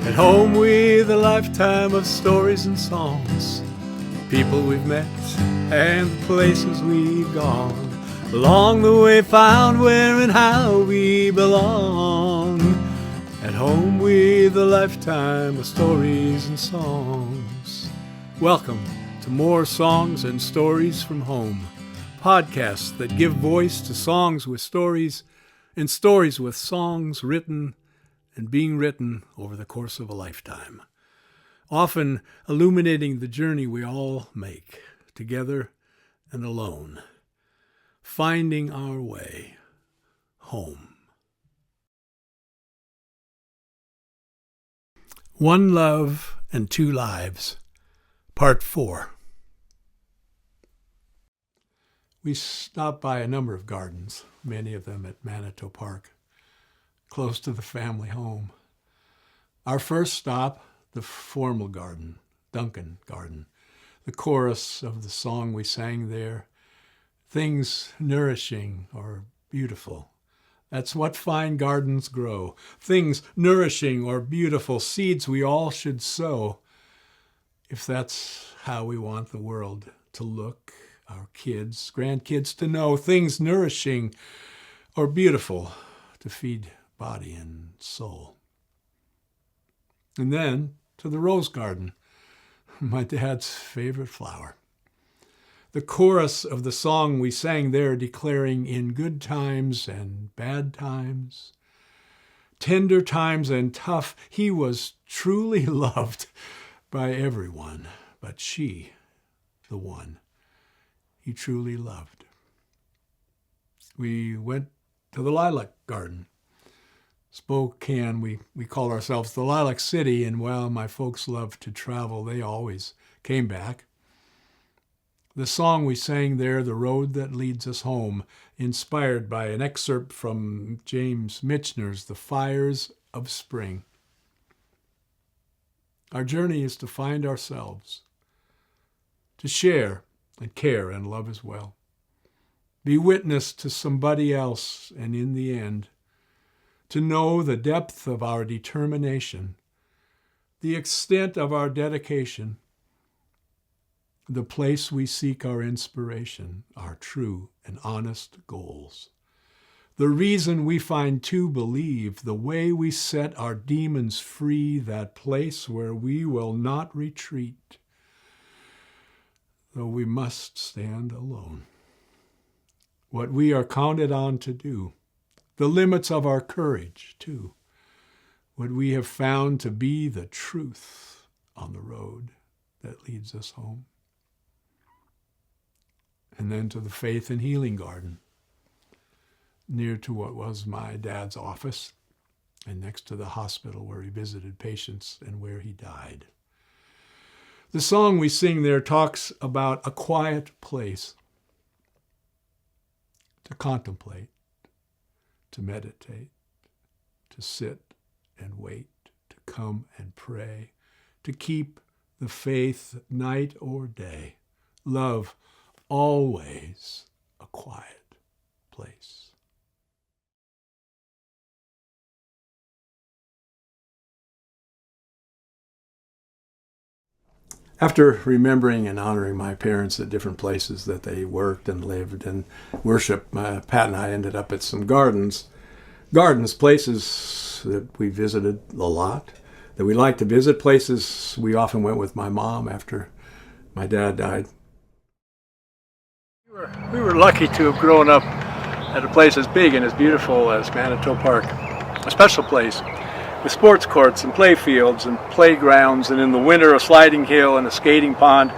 At home with a lifetime of stories and songs, people we've met and the places we've gone. Along the way found where and how we belong. At home with a lifetime of stories and songs. Welcome to More Songs and Stories from Home, podcasts that give voice to songs with stories and stories with songs written and being written over the course of a lifetime, often illuminating the journey we all make, together and alone, finding our way home. One Love and Two Lives, Part 4. We stopped by a number of gardens, many of them at Manitou Park, close to the family home. Our first stop, the formal garden, Duncan Garden, the chorus of the song we sang there, things nourishing or beautiful. That's what fine gardens grow, things nourishing or beautiful, seeds we all should sow, if that's how we want the world to look, our kids, grandkids to know, things nourishing or beautiful to feed body and soul. And then to the rose garden, my dad's favorite flower. The chorus of the song we sang there declaring in good times and bad times, tender times and tough, he was truly loved by everyone, but she, the one he truly loved. We went to the lilac garden. Spokane, we call ourselves the Lilac City, and while my folks loved to travel, they always came back. The song we sang there, The Road That Leads Us Home, inspired by an excerpt from James Michener's The Fires of Spring. Our journey is to find ourselves, to share and care and love as well, be witness to somebody else, and in the end, to know the depth of our determination, the extent of our dedication, the place we seek our inspiration, our true and honest goals, the reason we find to believe, the way we set our demons free, that place where we will not retreat, though we must stand alone. What we are counted on to do, the limits of our courage, too, what we have found to be the truth on the road that leads us home. And then to the Faith and Healing Garden, near to what was my dad's office and next to the hospital where he visited patients and where he died. The song we sing there talks about a quiet place to contemplate, to meditate, to sit and wait, to come and pray, to keep the faith night or day. Love always a quiet place. After remembering and honoring my parents at different places that they worked and lived and worshiped, Pat and I ended up at some gardens, places that we visited a lot, that we liked to visit, places we often went with my mom after my dad died. We were lucky to have grown up at a place as big and as beautiful as Manitou Park, a special place with sports courts and play fields and playgrounds, and in the winter a sliding hill and a skating pond,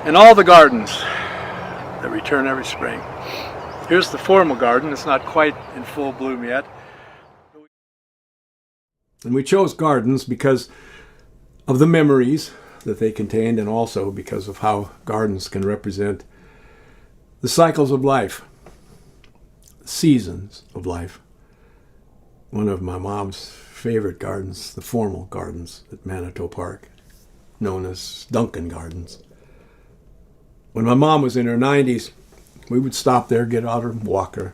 and all the gardens that return every spring. Here's the formal garden. It's not quite in full bloom yet. And we chose gardens because of the memories that they contained, and also because of how gardens can represent the cycles of life, seasons of life. One of my mom's favorite gardens, the formal gardens at Manitou Park, known as Duncan Gardens. When my mom was in her 90s, we would stop there, get out her walker,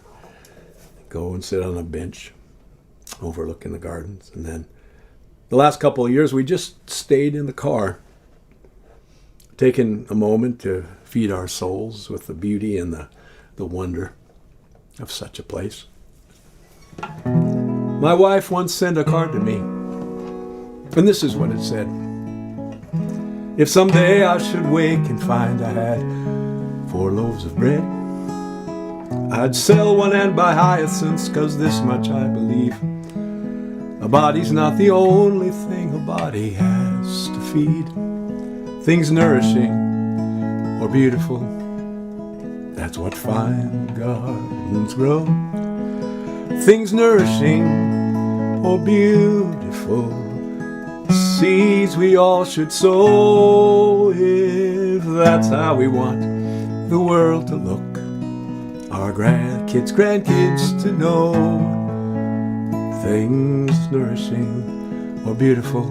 go and sit on a bench overlooking the gardens, and then The last couple of years, we just stayed in the car, taking a moment to feed our souls with the beauty and the wonder of such a place. My wife once sent a card to me, and this is what it said. If someday I should wake and find I had 4 loaves of bread, I'd sell one and buy hyacinths, 'cause this much I believe: a body's not the only thing a body has to feed. Things nourishing or beautiful, that's what fine gardens grow. Things nourishing or beautiful, seeds we all should sow, if that's how we want the world to look. Our grandkids to know. Things nourishing or beautiful,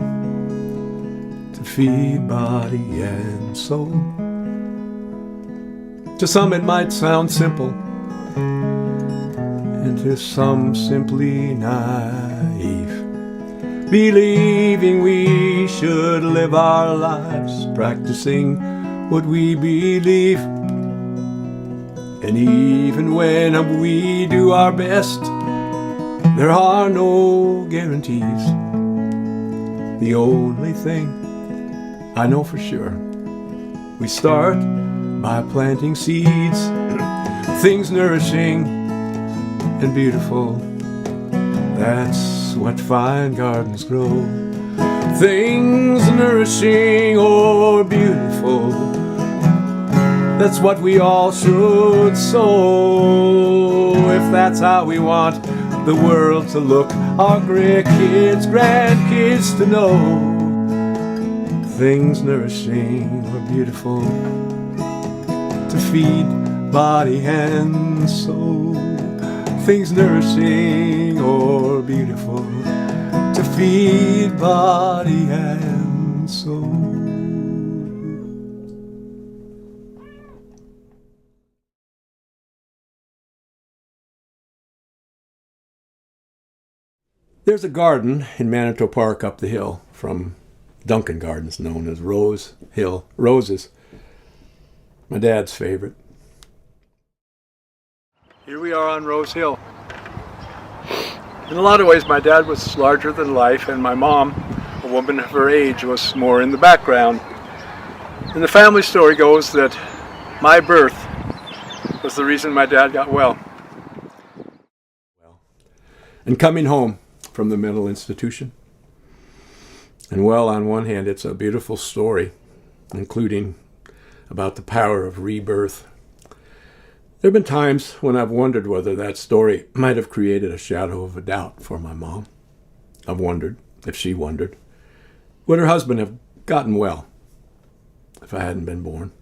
to feed body and soul. To some it might sound simple, and to some simply naive, believing we should live our lives practicing what we believe. And even when we do our best, there are no guarantees. The only thing I know for sure, we start by planting seeds, things nourishing and beautiful, that's what fine gardens grow. Things nourishing or beautiful, that's what we all should sow, if that's how we want the world to look. Our grandkids to know. Things nourishing or beautiful, to feed body and soul. Things nourishing or beautiful, to feed body and soul. There's a garden in Manitou Park up the hill from Duncan Gardens, known as Rose Hill Roses. My dad's favorite. Here we are on Rose Hill. In a lot of ways, my dad was larger than life, and my mom, a woman of her age, was more in the background. And the family story goes that my birth was the reason my dad got well. And coming home from the mental institution. And well, on one hand, it's a beautiful story, including about the power of rebirth. There have been times when I've wondered whether that story might have created a shadow of a doubt for my mom. I've wondered, if she wondered, would her husband have gotten well if I hadn't been born?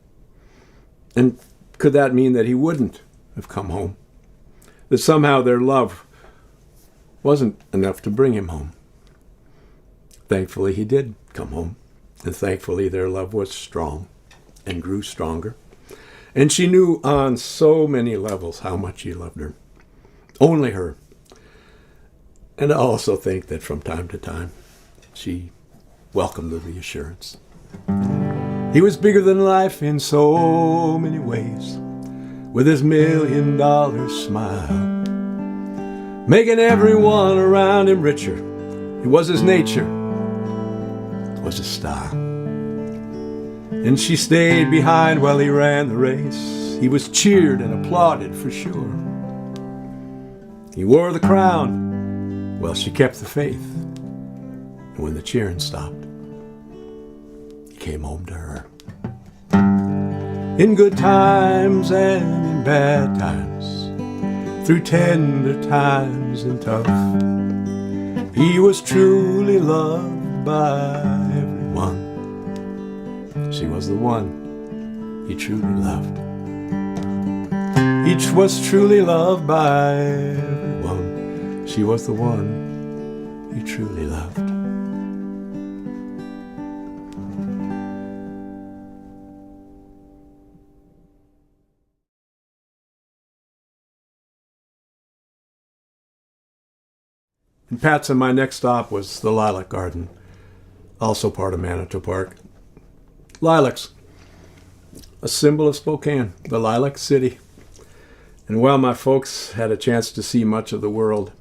And could that mean that he wouldn't have come home? That somehow their love wasn't enough to bring him home? Thankfully, he did come home, and thankfully their love was strong and grew stronger. And she knew on so many levels how much he loved her. Only her. And I also think that from time to time, she welcomed the reassurance. He was bigger than life in so many ways, with his $1 million smile, making everyone around him richer. It was his nature, it was his style. And she stayed behind while he ran the race. He was cheered and applauded for sure. He wore the crown, well, she kept the faith. And when the cheering stopped, he came home to her. In good times and in bad times, through tender times and tough, he was truly loved by everyone. She was the one he truly loved. Each was truly loved by everyone. She was the one he truly loved. In Pat's, my next stop was the Lilac Garden, also part of Manitou Park. Lilacs, a symbol of Spokane, the Lilac City. And while my folks had a chance to see much of the world,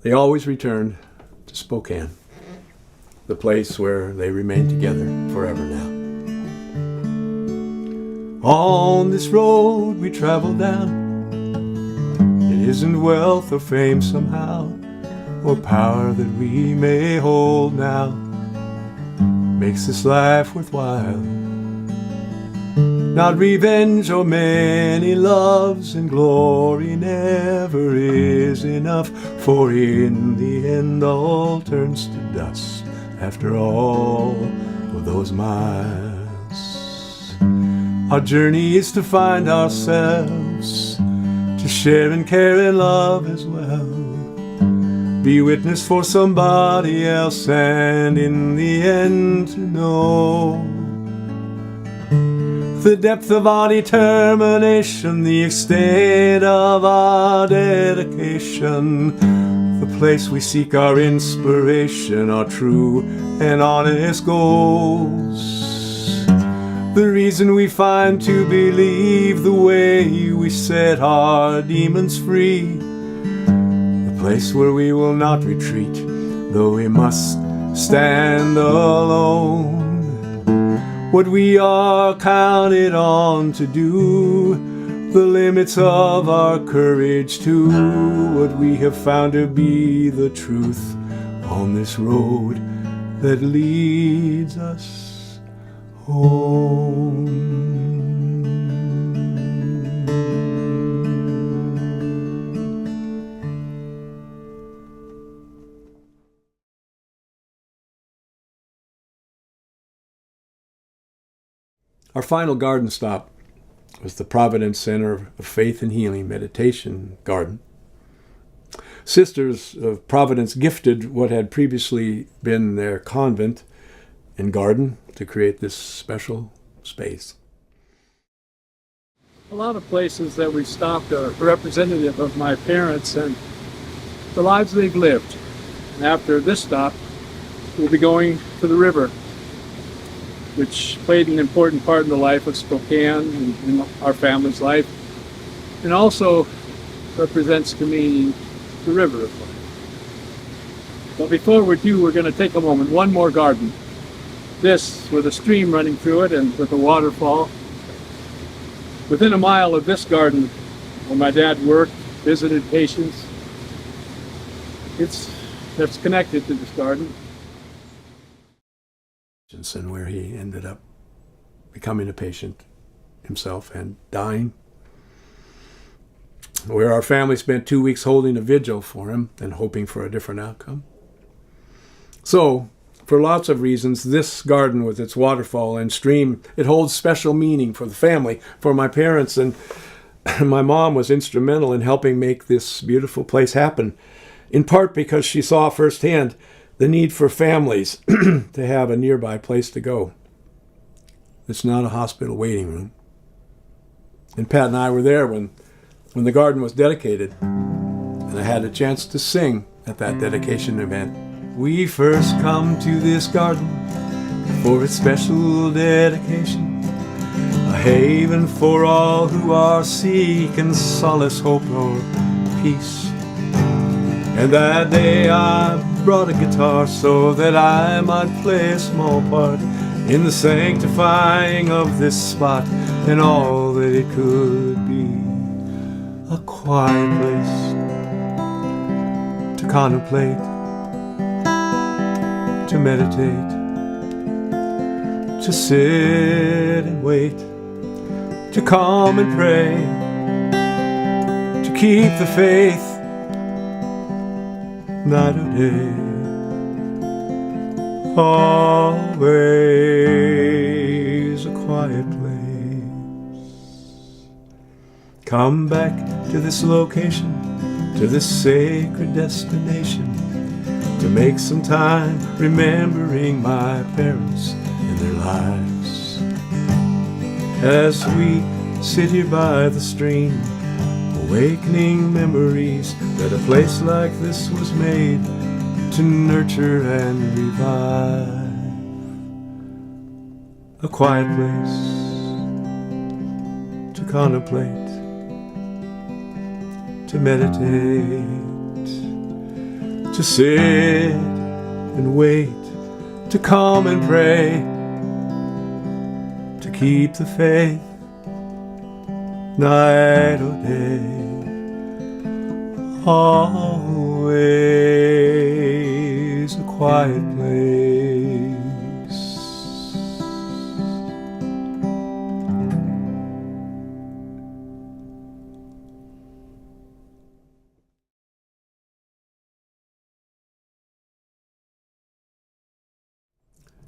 they always returned to Spokane, the place where they remain together forever now. On this road we travel down, it isn't wealth or fame somehow, or power that we may hold now, makes this life worthwhile. Not revenge or many loves, and glory never is enough, for in the end all turns to dust after all of those miles. Our journey is to find ourselves, to share and care and love as well, be witness for somebody else, and in the end to know the depth of our determination, the extent of our dedication, the place we seek our inspiration, our true and honest goals, the reason we find to believe, the way we set our demons free, the place where we will not retreat, though we must stand alone. What we are counted on to do, the limits of our courage to, what we have found to be the truth on this road that leads us home. Our final garden stop was the Providence Center of Faith and Healing Meditation Garden. Sisters of Providence gifted what had previously been their convent and garden to create this special space. A lot of places that we stopped are representative of my parents and the lives they've lived. And after this stop, we'll be going to the river, which played an important part in the life of Spokane and in our family's life, and also represents to me the river of life. But before we do, we're going to take a moment, one more garden. This with a stream running through it and with a waterfall. Within a mile of this garden, where my dad worked, visited patients, that's connected to this garden. And where he ended up becoming a patient himself and dying. Where our family spent 2 weeks holding a vigil for him and hoping for a different outcome. So, for lots of reasons, this garden with its waterfall and stream, it holds special meaning for the family, for my parents, and my mom was instrumental in helping make this beautiful place happen, in part because she saw firsthand the need for families to have a nearby place to go. It's not a hospital waiting room. And Pat and I were there when the garden was dedicated, and I had a chance to sing at that dedication event. We first come to this garden for its special dedication, a haven for all who are seeking solace, hope, or peace. And that day I brought a guitar so that I might play a small part in the sanctifying of this spot and all that it could be. A quiet place to contemplate, to meditate, to sit and wait, to come and pray, to keep the faith night or day, always a quiet place. Come back to this location, to this sacred destination, to make some time remembering my parents and their lives. As we sit here by the stream, awakening memories that a place like this was made to nurture and revive. a quiet place to contemplate, to meditate, to sit and wait, to calm and pray, to keep the faith night or day, always a quiet place.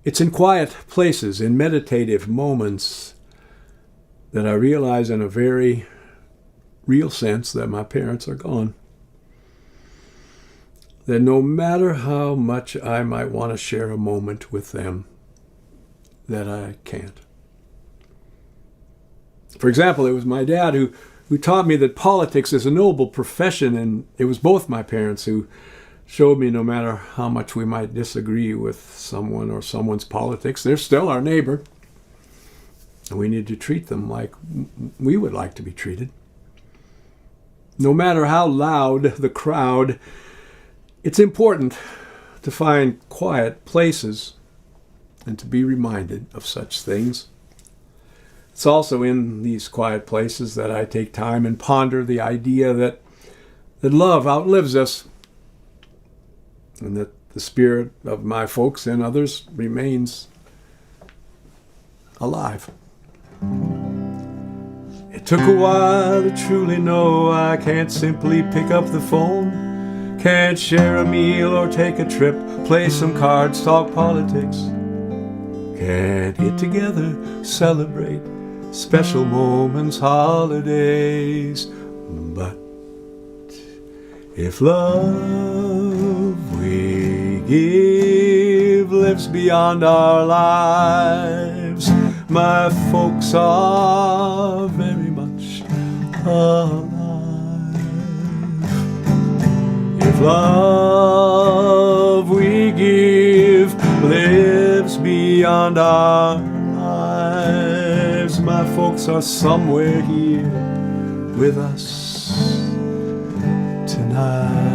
It's in quiet places, in meditative moments, that I realize in a very real sense that my parents are gone. That no matter how much I might want to share a moment with them, that I can't. For example, it was my dad who taught me that politics is a noble profession, and it was both my parents who showed me no matter how much we might disagree with someone or someone's politics, they're still our neighbor. And we need to treat them like we would like to be treated. No matter how loud the crowd, it's important to find quiet places and to be reminded of such things. It's also in these quiet places that I take time and ponder the idea that love outlives us, and that the spirit of my folks and others remains alive. It took a while to truly know I can't simply pick up the phone, can't share a meal or take a trip, play some cards, talk politics, can't get together, celebrate special moments, holidays. But if love we give lives beyond our lives, my folks are very much alive. If love we give lives beyond our lives, my folks are somewhere here with us tonight.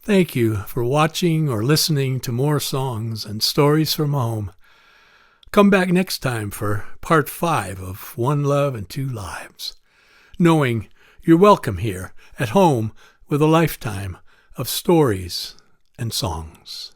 Thank you for watching or listening to more songs and stories from home. Come back next time for part 5 of One Love and Two Lives, knowing you're welcome here at home with a lifetime of stories and songs.